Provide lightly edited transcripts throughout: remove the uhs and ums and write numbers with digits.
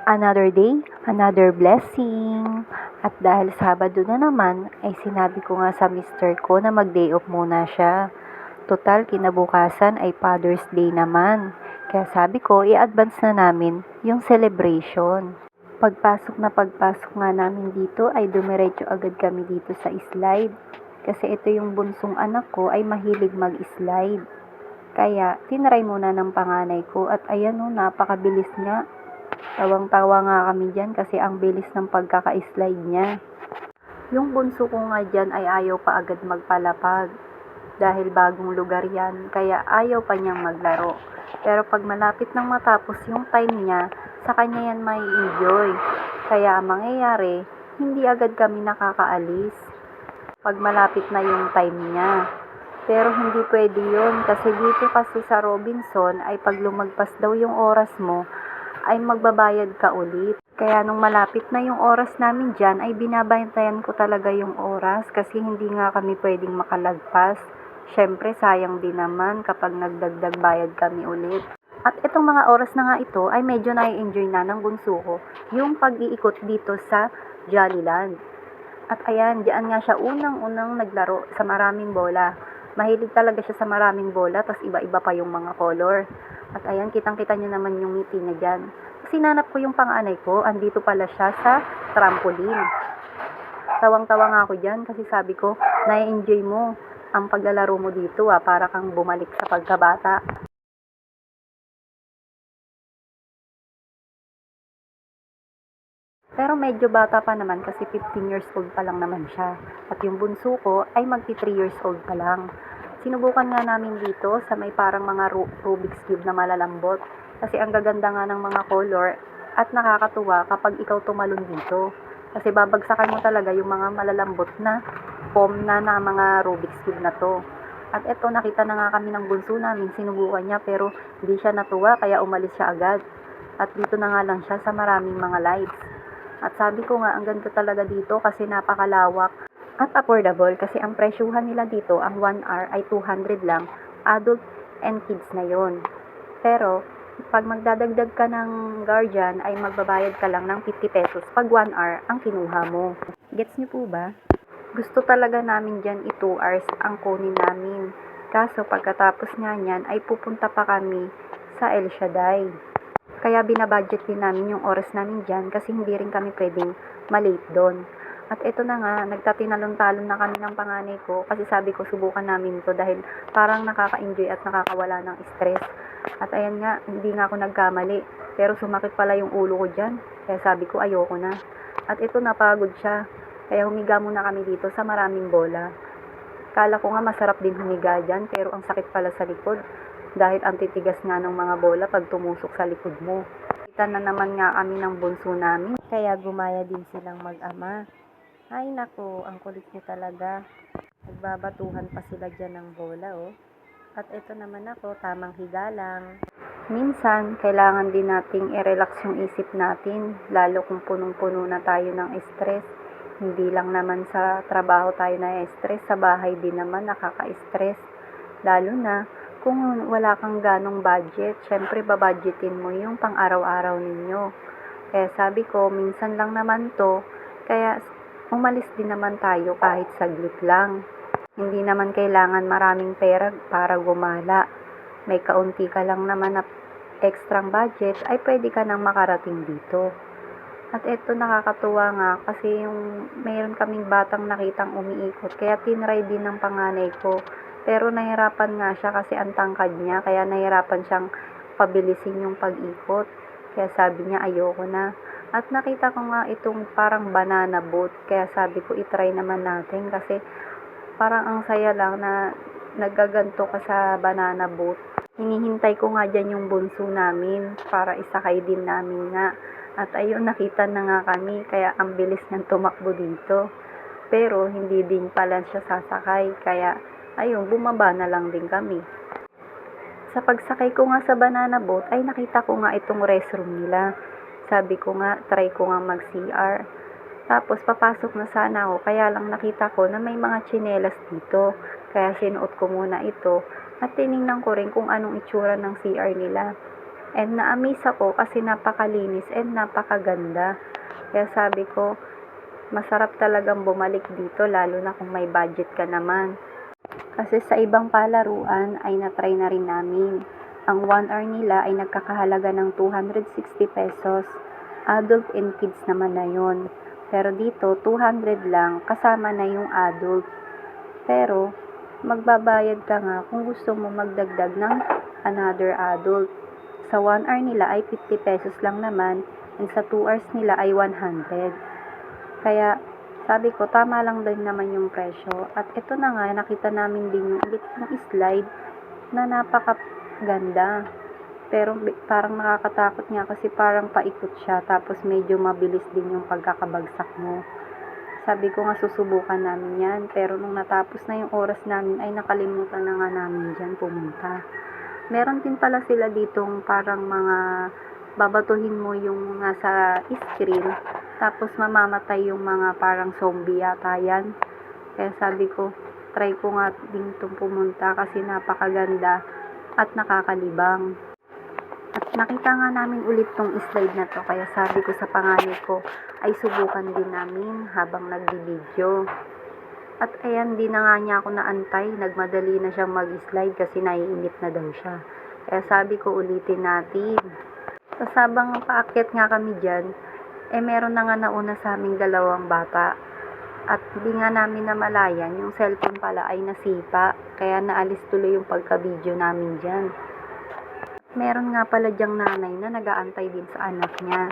Another day, another blessing. At dahil Sabado na naman, ay sinabi ko nga sa mister ko na mag-day off muna siya. Total, kinabukasan ay Father's Day naman. Kaya sabi ko, i-advance na namin yung celebration. Pagpasok nga namin dito ay dumiretso agad kami dito sa slide. Kasi ito yung bunsong anak ko ay mahilig mag-slide. Kaya, tinry muna ng panganay ko at ayan o, napakabilis nga. Tawang-tawa nga kami dyan kasi ang bilis ng pagkaka-slide niya. Yung bunso ko nga dyan ay ayaw pa agad magpalapag. Dahil bagong lugar yan, kaya ayaw pa niyang maglaro. Pero pag malapit nang matapos yung time niya, sa kanya yan may enjoy. Kaya ang mangyayari, hindi agad kami nakakaalis. Pag malapit na yung time niya. Pero hindi pwede yun kasi dito kasi sa Robinson ay pag lumagpas daw yung oras mo, ay magbabayad ka ulit. Kaya nung malapit na yung oras namin dyan, ay binabantayan ko talaga yung oras kasi hindi nga kami pwedeng makalagpas. Syempre, sayang din naman kapag nagdagdag bayad kami ulit. At itong mga oras na nga ito ay medyo nai-enjoy na ng bunso ko yung pag-iikot dito sa Jollyland. At ayan, diyan nga siya unang-unang naglaro sa maraming bola. Mahilig talaga siya sa maraming bola, tas iba-iba pa yung mga color. At ayan, kitang-kita niyo naman yung ngiti niya dyan. Sinanap ko yung panganay ko, andito pala siya sa trampoline. Tawang-tawa nga ako dyan kasi sabi ko, na-enjoy mo ang paglalaro mo dito para kang bumalik sa pagkabata. Pero medyo bata pa naman kasi 15 years old pa lang naman siya. At yung bunso ko ay magti 3 years old pa lang. Sinubukan nga namin dito sa may parang mga Rubik's Cube na malalambot. Kasi ang gaganda nga ng mga color at nakakatuwa kapag ikaw tumalon dito. Kasi babagsakan mo talaga yung mga malalambot na foam na mga Rubik's Cube na to. At eto, nakita na nga kami ng bunso namin, sinubukan niya pero hindi siya natuwa kaya umalis siya agad. At dito na nga lang siya sa maraming mga lights. At sabi ko nga, ang ganda talaga dito kasi napakalawak at affordable kasi ang presyuhan nila dito, ang 1 hour ay 200 lang, adult and kids na yon. Pero, pag magdadagdag ka ng guardian, ay magbabayad ka lang ng 50 pesos pag 1 hour ang kinuha mo. Gets niyo po ba? Gusto talaga namin dyan 2 hours ang kunin namin. Kaso pagkatapos nga niyan ay pupunta pa kami sa El Shaddai. Kaya binabudget din namin yung oras namin dyan kasi hindi rin kami pwedeng malate doon. At ito na nga, nagtatinalon-talon na kami ng panganay ko kasi sabi ko subukan namin to dahil parang nakaka-enjoy at nakakawala ng stress. At ayan nga, hindi nga ako nagkamali. Pero sumakit pala yung ulo ko dyan. Kaya sabi ko ayoko na. At ito napagod siya. Kaya humiga muna kami dito sa maraming bola. Kala ko nga masarap din humiga dyan pero ang sakit pala sa likod. Dahil ang titigas nga ng mga bola pag tumusok sa likod mo. Kita na naman nga kami ng bunso namin. Kaya gumaya din silang mag-ama. Ay nako, ang kulit niyo talaga. Nagbabatuhan pa sila dyan ng bola oh. At ito naman ako, tamang higa lang. Minsan, kailangan din nating i-relax yung isip natin. Lalo kung punong-puno na tayo ng stress. Hindi lang naman sa trabaho tayo na-stress, sa bahay din naman nakaka-stress. Lalo na kung wala kang ganong budget, syempre babudgetin mo yung pang-araw-araw ninyo. Kaya sabi ko, minsan lang naman to, kaya umalis din naman tayo kahit saglit lang. Hindi naman kailangan maraming pera para gumala. May kaunti ka lang naman na extrang budget, ay pwede ka nang makarating dito. At eto nakakatuwa nga kasi yung mayroon kaming batang nakitang umiikot kaya tinry din ng panganay ko. Pero nahirapan nga siya kasi ang tangkad niya kaya nahirapan siyang pabilisin yung pag-ikot. Kaya sabi niya ayoko na. At nakita ko nga itong parang banana boat kaya sabi ko itry naman natin kasi parang ang saya lang na nagaganto ka sa banana boat. Hinihintay ko nga dyan yung bunso namin para isakay din namin nga. At ayun, nakita na nga kami, kaya ang bilis niyang tumakbo dito. Pero hindi din pala siya sasakay, kaya ayun, bumaba na lang din kami. Sa pagsakay ko nga sa banana boat, ay nakita ko nga itong restroom nila. Sabi ko nga, try ko nga mag-CR. Tapos papasok na sana ako, kaya lang nakita ko na may mga tsinelas dito. Kaya sinuot ko muna ito at tiningnan ko rin kung anong itsura ng CR nila. And na-amaze ako kasi napakalinis and napakaganda. Kaya sabi ko, masarap talagang bumalik dito lalo na kung may budget ka naman. Kasi sa ibang palaruan ay na-try na rin namin. Ang 1 hour nila ay nagkakahalaga ng 260 pesos. Adult and kids naman na yun. Pero dito, 200 lang kasama na yung adult. Pero, magbabayad ka nga kung gusto mo magdagdag ng another adult. Sa 1 hour nila ay 50 pesos lang naman and sa 2 hours nila ay 100. Kaya, sabi ko, tama lang din naman yung presyo. At ito na nga, nakita namin din yung ulit yung slide na napakaganda. Pero parang nakakatakot nga kasi parang paikot siya. Tapos medyo mabilis din yung pagkakabagsak mo. Sabi ko nga susubukan namin yan. Pero nung natapos na yung oras namin ay nakalimutan na nga namin dyan pumunta. Meron din pala sila ditong parang mga babatuhin mo yung nasa screen, tapos mamamatay yung mga parang zombie yata yan. Kaya sabi ko, try ko nga din itong pumunta kasi napakaganda at nakakalibang. At nakita nga namin ulit tong slide na to, kaya sabi ko sa panganay ko, ay subukan din namin habang nagbi-video. At ayan, di na nga niya ako naantay, nagmadali na siyang mag-slide kasi naiinip na daw siya. Kaya sabi ko ulitin natin. Tapos habang paakyat nga kami dyan, meron na nga nauna sa aming dalawang bata. At di nga namin namalayan, yung cellphone pala ay nasipa. Kaya naalis tuloy yung pagka-video namin dyan. Meron nga pala dyang nanay na nag-aantay din sa anak niya.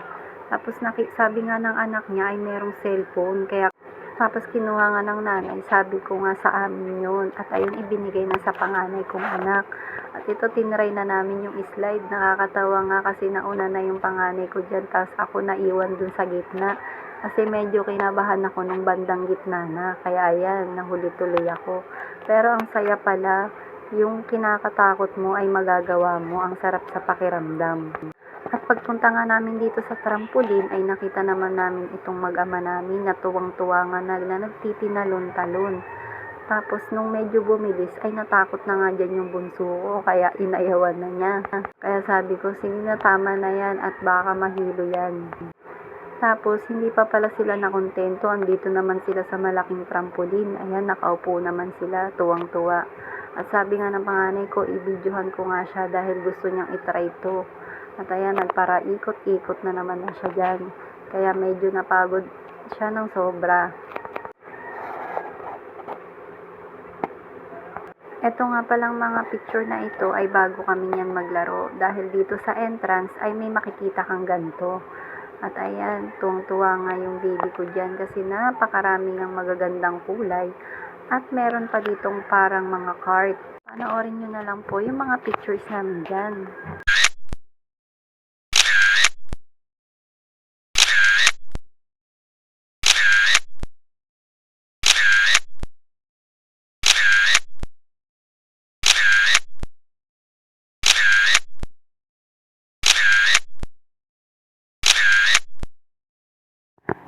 Tapos sabi nga ng anak niya ay merong cellphone. Kaya tapos kinuha nga ng nanay, sabi ko nga sa amin yun. At ayun, ibinigay na sa panganay kong anak. At ito, tinry na namin yung slide. Nakakatawa nga kasi nauna na yung panganay ko dyan. Tapos ako naiwan dun sa gitna. Kasi medyo kinabahan ako nung bandang gitna na. Kaya ayan, nahuli tuloy ako. Pero ang saya pala, yung kinakatakot mo ay magagawa mo. Ang sarap sa pakiramdam. At pagpunta nga namin dito sa trampoline ay nakita naman namin itong mag-ama namin na tuwang-tuwa nga na nagtitinalon-talon. Tapos nung medyo bumilis ay natakot na nga dyan yung bunso ko kaya inayawan na niya. Kaya sabi ko, sige na, tama na yan at baka mahilo yan. Tapos hindi pa pala sila nakontento, andito naman sila sa malaking trampoline. Ayan, nakaupo naman sila, tuwang-tuwa. At sabi nga ng panganay ko, i-videohan ko nga siya dahil gusto niyang itry to. At ayan, nagpara ikot-ikot na naman na siya dyan. Kaya medyo napagod siya ng sobra. Ito nga palang mga picture na ito ay bago kami niyan maglaro. Dahil dito sa entrance ay may makikita kang ganito. At ayan, tuwang-tuwa nga yung baby ko dyan kasi napakarami ng magagandang kulay. At meron pa ditong parang mga cart. Panoorin nyo na lang po yung mga pictures namin dyan.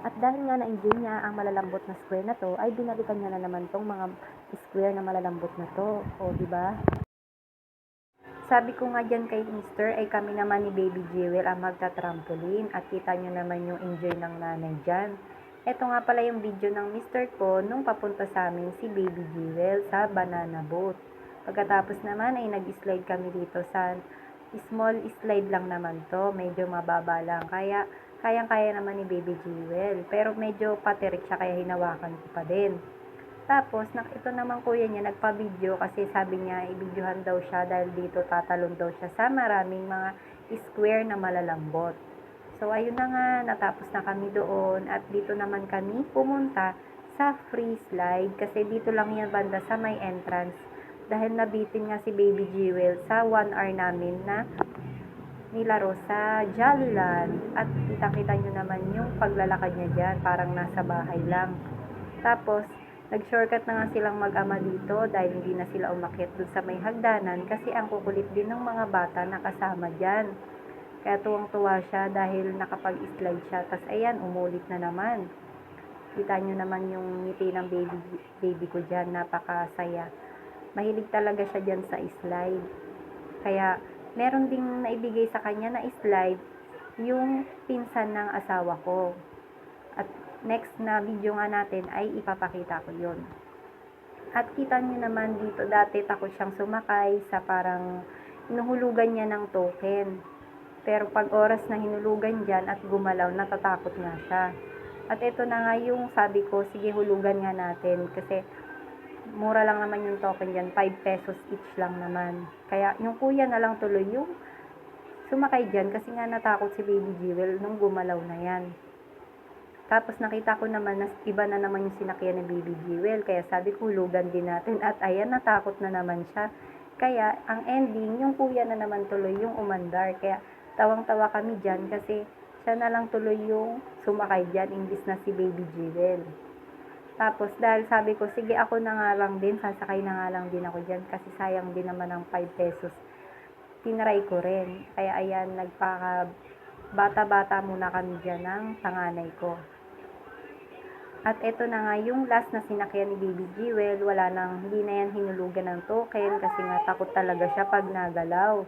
At dahil nga na-enjoy niya ang malalambot na square na to, ay binalikan niya na naman tong mga square na malalambot na to. O, diba? Sabi ko nga dyan kay Mr. ay kami naman ni Baby Jewel ang magta-trampoline at kita nyo naman yung enjoy ng nanay dyan. Ito nga pala yung video ng Mr. ko nung papunta sa amin si Baby Jewel sa banana boat. Pagkatapos naman ay nag-slide kami dito sa small slide lang naman to, medyo mababa lang. Kaya kayang-kaya naman ni Baby Jewel. Pero medyo patirik siya kaya hinawakan ko pa din. Tapos, ito naman kuya niya nagpa-video kasi sabi niya i-videohan daw siya dahil dito tatalon daw siya sa maraming mga square na malalambot. So, ayun na nga, natapos na kami doon at dito naman kami pumunta sa free slide kasi dito lang yan banda sa may entrance dahil nabitin nga si Baby Jewel sa 1 hour namin na nilaro sa Jollyland at kita-kita nyo naman yung paglalakad niya dyan, parang nasa bahay lang. Tapos, nag-shortcut na nga silang mag-ama dito dahil hindi na sila umakyat dun sa may hagdanan kasi ang kukulit din ng mga bata na kasama dyan. Kaya tuwang-tuwa siya dahil nakapag-slide siya. Tapos ayan, umulit na naman. Kita nyo naman yung ngiti ng baby ko dyan, napakasaya. Mahilig talaga siya dyan sa slide. Kaya Meron ding naibigay sa kanya na slide yung pinsan ng asawa ko. At next na video nga natin ay ipapakita ko yun. At kita nyo naman dito, dati takot siyang sumakay sa parang hinuhulugan niya ng token. Pero pag oras na hinulugan dyan at gumalaw, natatakot nga siya. At ito na nga yung sabi ko, sige hulugan nga natin. Kasi mura lang naman yung token dyan, 5 pesos each lang naman. Kaya yung kuya na lang tuloy yung sumakay dyan kasi nga natakot si Baby Jewel nung gumalaw na yan. Tapos nakita ko naman na iba na naman yung sinakyan ni Baby Jewel. Kaya sabi ko, hulugan din natin. At ayan, natakot na naman siya. Kaya ang ending, yung kuya na naman tuloy yung umandar. Kaya tawang-tawa kami dyan kasi siya na lang tuloy yung sumakay dyan imbis na si Baby Jewel. Tapos dahil sabi ko, sige ako na nga lang din, sasakay na nga lang din ako dyan kasi sayang din naman ang 5 pesos. Tinry ko rin. Kaya ayan, bata-bata muna kami dyan ng panganay ko. At ito na nga yung last na sinakyan ni Baby Jewel, hindi na yan hinulugan ng token kasi nga takot talaga siya pag nagalaw.